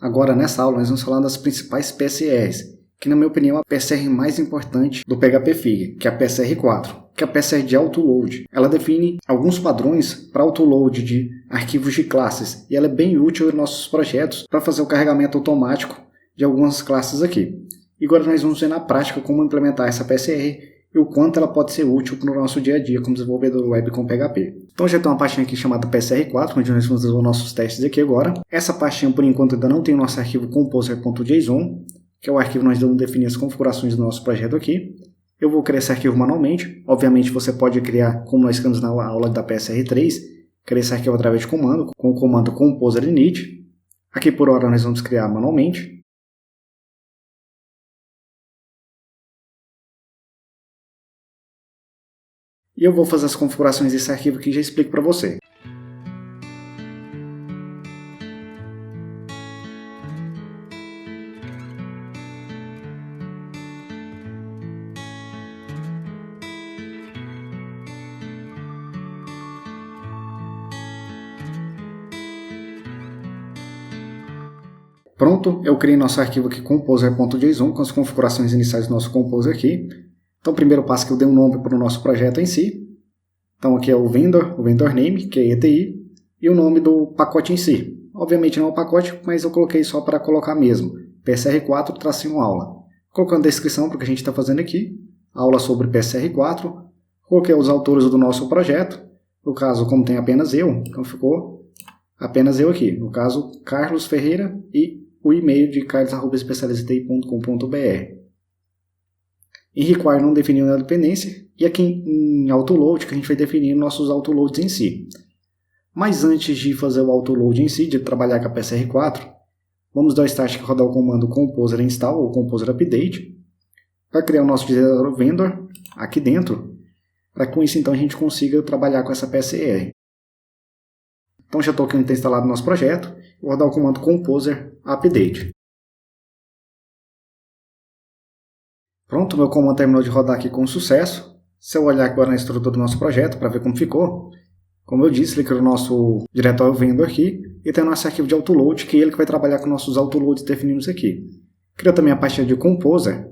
Agora, nessa aula, nós vamos falar das principais PSRs, que na minha opinião é a PSR mais importante do PHP-Fig, que é a PSR4, que é a PSR de autoload. Ela define alguns padrões para autoload de arquivos de classes, e ela é bem útil em nossos projetos para fazer o carregamento automático de algumas classes aqui. E agora nós vamos ver na prática como implementar essa PSR e o quanto ela pode ser útil para o nosso dia a dia como desenvolvedor web com PHP. Então já tem uma pastinha aqui chamada PSR4, onde nós vamos fazer os nossos testes aqui agora. Essa pastinha por enquanto ainda não tem o nosso arquivo composer.json, que é o arquivo onde nós vamos definir as configurações do nosso projeto aqui. Eu vou criar esse arquivo manualmente. Obviamente você pode criar, como nós criamos na aula da PSR3, criar esse arquivo através de comando, com o comando composer init. Aqui por hora nós vamos criar manualmente. E eu vou fazer as configurações desse arquivo que já explico para você. Pronto, eu criei nosso arquivo aqui composer.json com as configurações iniciais do nosso composer aqui. Então, o primeiro passo é que eu dei um nome para o nosso projeto em si. Então, aqui é o vendor name, que é ETI, e o nome do pacote em si. Obviamente não é o pacote, mas eu coloquei só para colocar mesmo. PSR4-aula. Colocando a descrição para o que a gente está fazendo aqui. Aula sobre PSR4. Coloquei os autores do nosso projeto. No caso, como tem apenas eu, então ficou apenas eu aqui. No caso, Carlos Ferreira e o e-mail de carlos@especializatei.com.br. Em require não definiu nenhuma dependência, e aqui em autoload que a gente vai definir nossos autoloads em si. Mas antes de fazer o autoload em si, de trabalhar com a PSR4, vamos dar o start que rodar o comando composer install ou composer update, para criar o nosso diretório vendor aqui dentro, para que com isso então a gente consiga trabalhar com essa PSR. Então já estou aqui onde está instalado o nosso projeto, vou rodar o comando composer update. Pronto, meu comando terminou de rodar aqui com sucesso. Se eu olhar agora na estrutura do nosso projeto para ver como ficou, como eu disse, ele criou o nosso diretório vendor aqui e tem o nosso arquivo de autoload, que é ele que vai trabalhar com nossos autoloads definidos aqui. Criou também a pastinha de composer.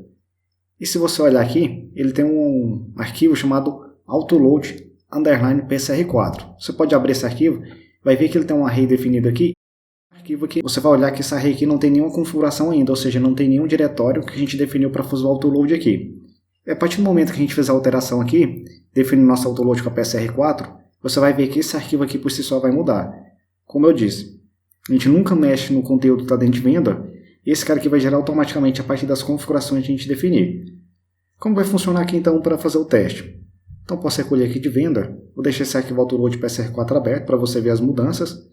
E se você olhar aqui, ele tem um arquivo chamado autoload_psr4. Você pode abrir esse arquivo, vai ver que ele tem um array definido aqui. Aqui, você vai olhar que esse array aqui não tem nenhuma configuração ainda, ou seja, não tem nenhum diretório que a gente definiu para fazer o autoload aqui. E a partir do momento que a gente fizer a alteração aqui, definindo nosso autoload com a PSR4, você vai ver que esse arquivo aqui por si só vai mudar. Como eu disse, a gente nunca mexe no conteúdo que está dentro de vendor, e esse cara aqui vai gerar automaticamente a partir das configurações que a gente definir. Como vai funcionar aqui então para fazer o teste? Então posso recolher aqui de vendor, vou deixar esse arquivo autoload PSR4 aberto para você ver as mudanças.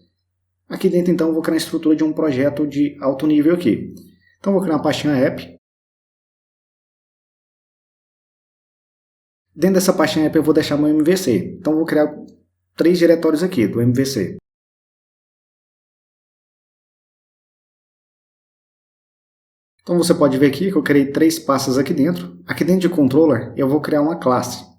Aqui dentro, então, eu vou criar a estrutura de um projeto de alto nível aqui. Então, eu vou criar uma pastinha app. Dentro dessa pastinha app, eu vou deixar meu MVC. Então, eu vou criar 3 diretórios aqui do MVC. Então, você pode ver aqui que eu criei 3 pastas aqui dentro. Aqui dentro de controller, eu vou criar uma classe.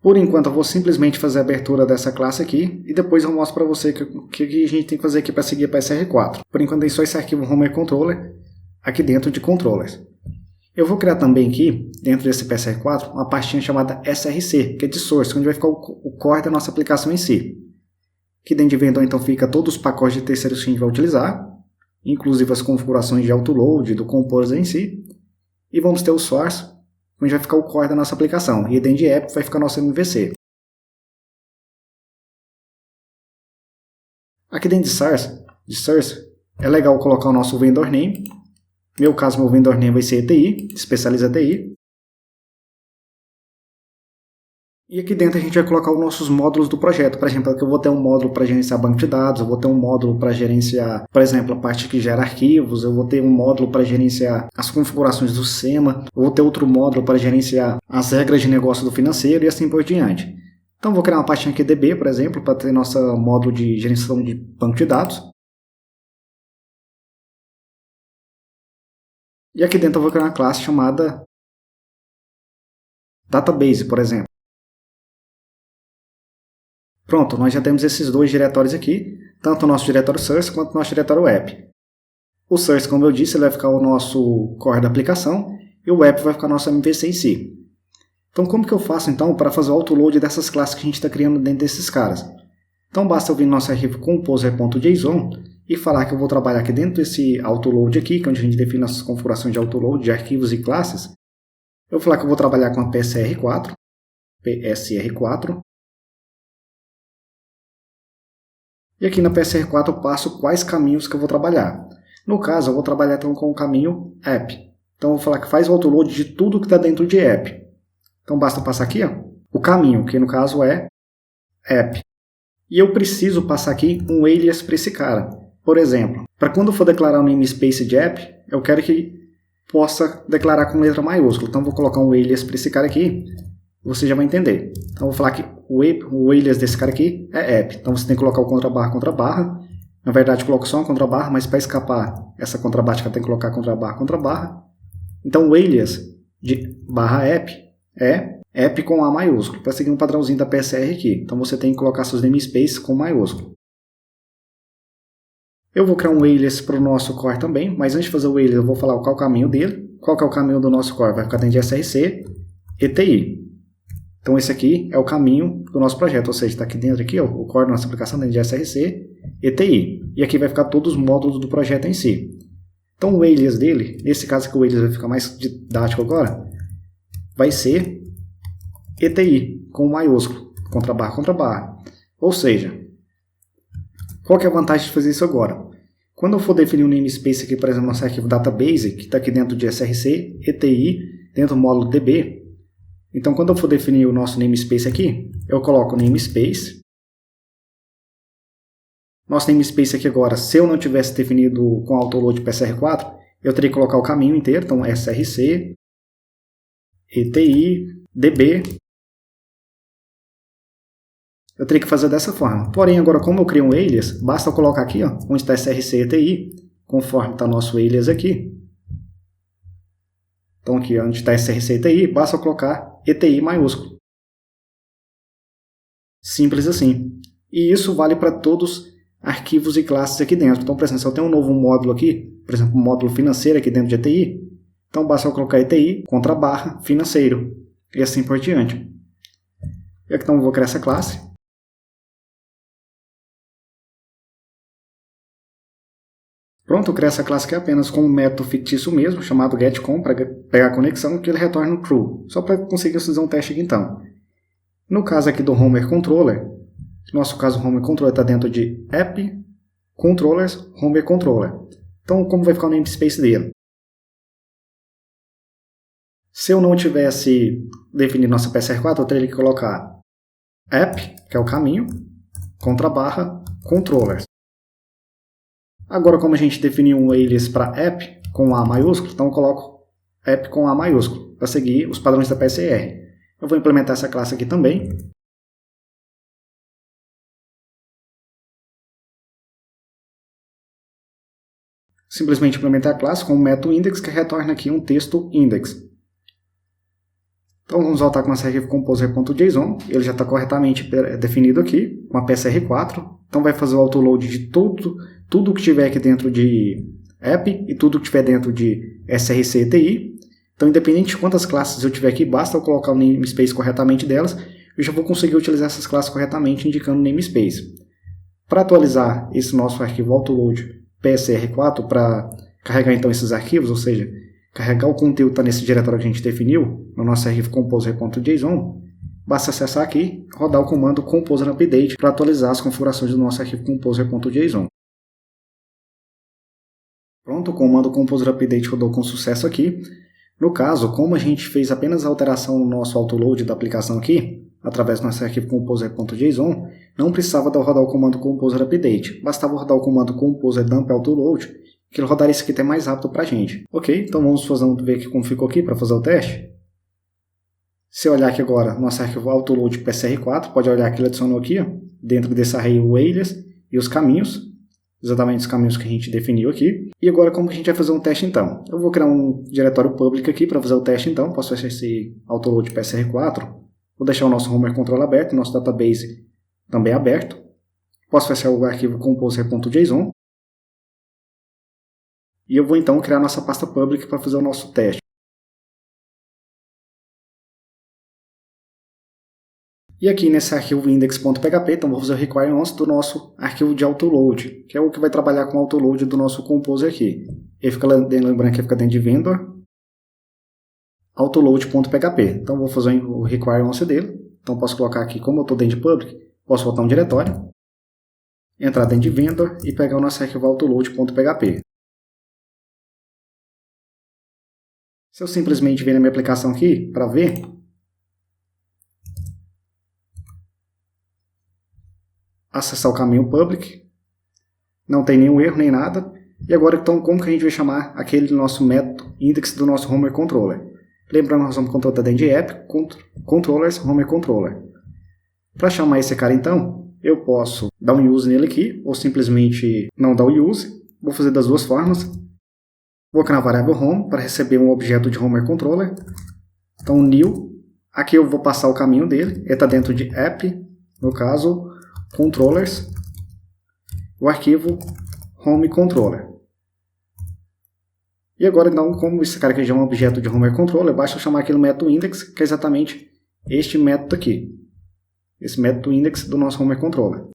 Por enquanto eu vou simplesmente fazer a abertura dessa classe aqui e depois eu mostro para você o que a gente tem que fazer aqui para seguir a PSR4. Por enquanto tem só esse arquivo Homer Controller aqui dentro de Controllers. Eu vou criar também aqui, dentro desse PSR4, uma pastinha chamada SRC, que é de Source, onde vai ficar o core da nossa aplicação em si. Aqui dentro de vendor então fica todos os pacotes de terceiros que a gente vai utilizar, inclusive as configurações de autoload, do Composer em si. E vamos ter o Source, onde vai ficar o core da nossa aplicação, e dentro de app vai ficar nosso MVC. Aqui dentro de Source, é legal colocar o nosso vendor name. No meu caso, meu vendor name vai ser ETI, Especializatei. E aqui dentro a gente vai colocar os nossos módulos do projeto. Por exemplo, aqui eu vou ter um módulo para gerenciar banco de dados, eu vou ter um módulo para gerenciar, por exemplo, a parte que gera arquivos, eu vou ter um módulo para gerenciar as configurações do SEMA, eu vou ter outro módulo para gerenciar as regras de negócio do financeiro e assim por diante. Então, vou criar uma pastinha aqui DB, por exemplo, para ter nosso módulo de gerenciação de banco de dados. E aqui dentro eu vou criar uma classe chamada Database, por exemplo. Pronto, nós já temos esses dois diretórios aqui, tanto o nosso diretório source quanto o nosso diretório app. O source, como eu disse, ele vai ficar o nosso core da aplicação e o app vai ficar o nosso MVC em si. Então, como que eu faço então para fazer o autoload dessas classes que a gente está criando dentro desses caras? Então, basta eu vir no nosso arquivo composer.json e falar que eu vou trabalhar aqui dentro desse autoload aqui, que é onde a gente define as configurações de autoload de arquivos e classes. Eu vou falar que eu vou trabalhar com a PSR4, e aqui na PSR4 eu passo quais caminhos que eu vou trabalhar. No caso, eu vou trabalhar então com o caminho app. Então, eu vou falar que faz o autoload de tudo que está dentro de app. Então, basta passar aqui o caminho, que no caso é app. E eu preciso passar aqui um alias para esse cara. Por exemplo, para quando eu for declarar o namespace de app, eu quero que possa declarar com letra maiúscula. Então, vou colocar um alias para esse cara aqui, você já vai entender. Então, eu vou falar que o alias desse cara aqui é app. Então, você tem que colocar o contrabarra. Na verdade, eu coloco só uma contrabarra, mas para escapar essa contrabarra, eu tenho que colocar contrabarra. Então, o alias de /app é app com A maiúsculo, para seguir um padrãozinho da PSR aqui. Então, você tem que colocar seus namespaces com maiúsculo. Eu vou criar um alias para o nosso core também, mas antes de fazer o alias, eu vou falar qual é o caminho dele. Qual que é o caminho do nosso core? Vai ficar dentro de src, ETI. Então, esse aqui é o caminho do nosso projeto, ou seja, está aqui dentro, o core da nossa aplicação dentro de src, ETI. E aqui vai ficar todos os módulos do projeto em si. Então, o alias dele, nesse caso aqui o alias vai ficar mais didático agora, vai ser ETI, com maiúsculo, contrabarra. Ou seja, qual que é a vantagem de fazer isso agora? Quando eu for definir um namespace aqui, por exemplo, no nosso arquivo database, que está aqui dentro de src, ETI, dentro do módulo db, então quando eu for definir o nosso namespace aqui, eu coloco namespace. Nosso namespace aqui agora, se eu não tivesse definido com autoload PSR4, eu teria que colocar o caminho inteiro, então src, ETI, db. Eu teria que fazer dessa forma. Porém, agora como eu criei um alias, basta eu colocar aqui, onde está src ETI, conforme está nosso alias aqui. Então aqui onde está src ETI, basta eu colocar ETI maiúsculo. Simples assim. E isso vale para todos os arquivos e classes aqui dentro. Então, por exemplo, se eu tenho um novo módulo aqui, por exemplo, um módulo financeiro aqui dentro de ETI, então basta eu colocar ETI, contrabarra, financeiro, e assim por diante. Então eu vou criar essa classe. Pronto, eu criei essa classe aqui apenas com um método fictício mesmo, chamado getCon, para pegar a conexão, que ele retorna um true, só para conseguir fazer um teste aqui então. No caso aqui do Homer Controller, nosso caso o Homer Controller está dentro de app, controllers, Homer Controller. Então, como vai ficar o namespace dele? Se eu não tivesse definido nossa PSR4, eu teria que colocar app, que é o caminho, contrabarra, controllers. Agora, como a gente definiu um alias para app com A maiúsculo, então eu coloco app com A maiúsculo, para seguir os padrões da PSR. Eu vou implementar essa classe aqui também. Simplesmente implementar a classe com o método index, que retorna aqui um texto index. Então vamos voltar com o nosso arquivo composer.json, ele já está corretamente definido aqui, com a PSR4. Então vai fazer o autoload de tudo que tiver aqui dentro de app e tudo que tiver dentro de src ETI. Então, independente de quantas classes eu tiver aqui, basta eu colocar o namespace corretamente delas, eu já vou conseguir utilizar essas classes corretamente, indicando o namespace. Para atualizar esse nosso arquivo autoload PSR4, para carregar então esses arquivos, ou seja, carregar o conteúdo que está nesse diretório que a gente definiu, no nosso arquivo composer.json, basta acessar aqui e rodar o comando composer update para atualizar as configurações do nosso arquivo composer.json. Pronto, o comando composer update rodou com sucesso aqui. No caso, como a gente fez apenas a alteração no nosso autoload da aplicação aqui, através do nosso arquivo composer.json, não precisava rodar o comando composer update, bastava rodar o comando composer dump autoload, que ele rodaria isso aqui até mais rápido para a gente. Ok, então vamos ver como ficou aqui para fazer o teste. Se eu olhar aqui agora, nosso arquivo autoload PSR4, pode olhar que ele adicionou aqui, dentro desse array o alias e os caminhos, exatamente os caminhos que a gente definiu aqui. E agora como que a gente vai fazer um teste então? Eu vou criar um diretório public aqui para fazer o teste então, posso fechar esse autoload PSR4, vou deixar o nosso Homer Controller aberto, nosso database também aberto. Posso fechar o arquivo composer.json. E eu vou então criar nossa pasta public para fazer o nosso teste. E aqui nesse arquivo index.php, então vou fazer o require once do nosso arquivo de autoload, que é o que vai trabalhar com o autoload do nosso composer aqui. Ele fica, lembrando que fica dentro de vendor, autoload.php. Então vou fazer o require once dele. Então posso colocar aqui, como eu estou dentro de public, posso botar um diretório, entrar dentro de vendor e pegar o nosso arquivo autoload.php. Se eu simplesmente vir na minha aplicação aqui para ver, acessar o caminho public, não tem nenhum erro nem nada. E agora então como que a gente vai chamar aquele nosso método index do nosso Homer Controller? Lembrando, nós vamos controlar dentro de app, controllers, Homer Controller. Para chamar esse cara então, eu posso dar um use nele aqui, ou simplesmente não dar o use. Vou fazer das duas formas. Vou criar a variável home para receber um objeto de Homer Controller. Então new, aqui eu vou passar o caminho dele, ele está dentro de app, no caso controllers, o arquivo home controller. E agora, então, como esse cara aqui já é um objeto de Homer Controller, basta eu chamar aquele método index, que é exatamente este método aqui. Esse método index do nosso Homer Controller.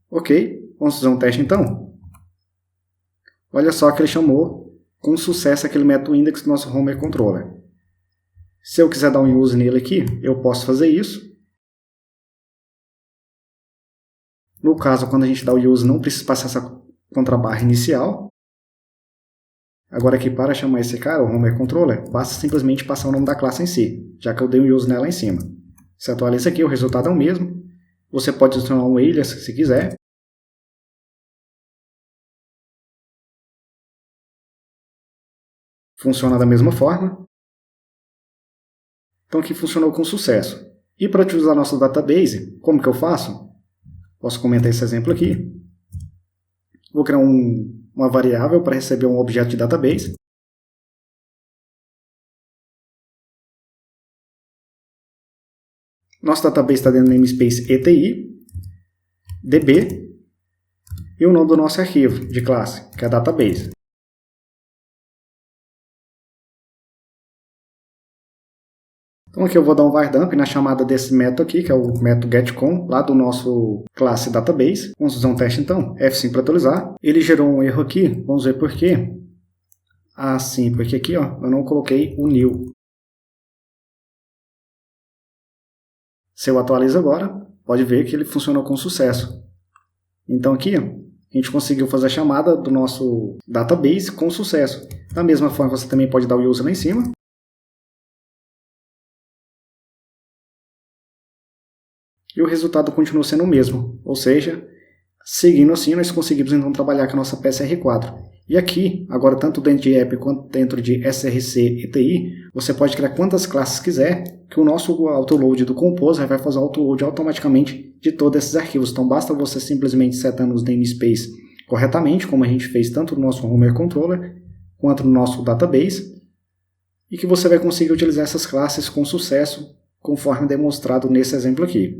Ok, vamos fazer um teste então. Olha só que ele chamou com sucesso aquele método index do nosso Homer Controller. Se eu quiser dar um use nele aqui, eu posso fazer isso. No caso, quando a gente dá o use, não precisa passar essa contrabarra inicial. Agora aqui, para chamar esse cara, o Homer Controller, basta simplesmente passar o nome da classe em si, já que eu dei um use nela em cima. Se atualiza aqui, o resultado é o mesmo. Você pode adicionar um alias se quiser. Funciona da mesma forma. Então aqui funcionou com sucesso. E para utilizar nosso database, como que eu faço? Posso comentar esse exemplo aqui. Vou criar uma variável para receber um objeto de database. Nosso database está dentro do namespace ETI, DB, e o nome do nosso arquivo de classe, que é database. Então aqui eu vou dar um var dump na chamada desse método aqui, que é o método getCon, lá do nosso classe database. Vamos fazer um teste então, F5 para atualizar. Ele gerou um erro aqui, vamos ver por quê. Ah, sim, porque aqui ó, eu não coloquei o new. Se eu atualizo agora, pode ver que ele funcionou com sucesso. Então aqui ó, a gente conseguiu fazer a chamada do nosso database com sucesso. Da mesma forma, você também pode dar o use lá em cima. E o resultado continua sendo o mesmo, ou seja, seguindo assim, nós conseguimos então trabalhar com a nossa peça R4. E aqui, agora tanto dentro de app quanto dentro de src ETI, você pode criar quantas classes quiser, que o nosso autoload do Composer vai fazer o autoload automaticamente de todos esses arquivos. Então basta você simplesmente setando os namespace corretamente, como a gente fez tanto no nosso Homer Controller, quanto no nosso database, e que você vai conseguir utilizar essas classes com sucesso, conforme demonstrado nesse exemplo aqui.